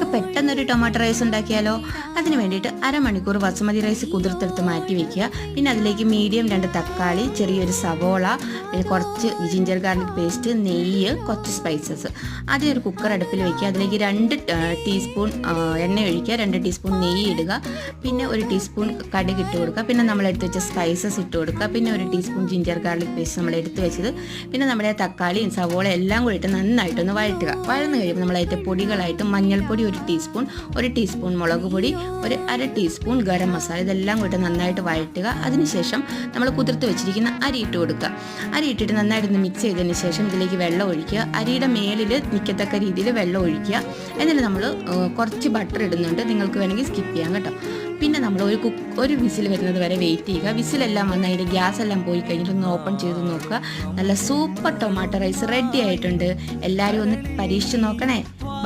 നമുക്ക് പെട്ടെന്നൊരു tomato rice ഉണ്ടാക്കിയാലോ? അതിന് വേണ്ടിയിട്ട് അരമണിക്കൂർ ബസുമതി റൈസ് കുതിർത്തെടുത്ത് മാറ്റി വെക്കുക. പിന്നെ അതിലേക്ക് മീഡിയം 2 തക്കാളി, ചെറിയൊരു സവോള, പിന്നെ കുറച്ച് ജിഞ്ചർ ഗാർലിക് പേസ്റ്റ്, നെയ്യ്, കുറച്ച് സ്പൈസസ്. ആദ്യം ഒരു കുക്കർ അടുപ്പിൽ വയ്ക്കുക. അതിലേക്ക് 2 ടീസ്പൂൺ എണ്ണ ഒഴിക്കുക, 2 ടീസ്പൂൺ നെയ്യ് ഇടുക, പിന്നെ 1 ടീസ്പൂൺ കടുക് ഇട്ട് കൊടുക്കുക, പിന്നെ നമ്മൾ എടുത്ത് വെച്ച സ്പൈസസ് ഇട്ട് കൊടുക്കുക, പിന്നെ 1 ടീസ്പൂൺ ജിഞ്ചർ ഗാർലിക് പേസ്റ്റ് നമ്മൾ എടുത്ത് വെച്ചത്, പിന്നെ നമ്മുടെ തക്കാളിയും സവോള എല്ലാം കൂടിയിട്ട് നന്നായിട്ടൊന്ന് വഴറ്റുക. വഴന്ന് കഴിയുമ്പോൾ നമ്മളതിൻ്റെ പൊടികളായിട്ട് മഞ്ഞൾപ്പൊടി 1 ടീസ്പൂൺ, 1 ടീസ്പൂൺ മുളക് പൊടി, 1/2 ടീസ്പൂൺ ഗരം മസാല, ഇതെല്ലാം കൂടി നന്നായിട്ട് വഴറ്റുക. അതിനുശേഷം നമ്മൾ കുതിർത്ത് വെച്ചിരിക്കുന്ന അരി ഇട്ട് കൊടുക്കുക. അരി ഇട്ടിട്ട് നന്നായിട്ടൊന്ന് മിക്സ് ചെയ്തതിന് ശേഷം ഇതിലേക്ക് വെള്ളം ഒഴിക്കുക. അരിയുടെ മേലിൽ നിൽക്കത്തക്ക രീതിയിൽ വെള്ളം ഒഴിക്കുക. എന്നിട്ട് നമ്മൾ കുറച്ച് ബട്ടർ ഇടുന്നുണ്ട്, നിങ്ങൾക്ക് വേണമെങ്കിൽ സ്കിപ്പ് ചെയ്യാം കേട്ടോ. പിന്നെ നമ്മൾ ഒരു വിസിൽ വരുന്നത് വരെ വെയിറ്റ് ചെയ്യുക. വിസിലെല്ലാം വന്ന് അതിൻ്റെ ഗ്യാസ് എല്ലാം പോയി കഴിഞ്ഞിട്ട് ഒന്ന് ഓപ്പൺ ചെയ്ത് നോക്കുക. നല്ല സൂപ്പർ ടൊമാറ്റോ റൈസ് റെഡി ആയിട്ടുണ്ട്. എല്ലാവരും ഒന്ന് പരീക്ഷിച്ച് നോക്കണേ.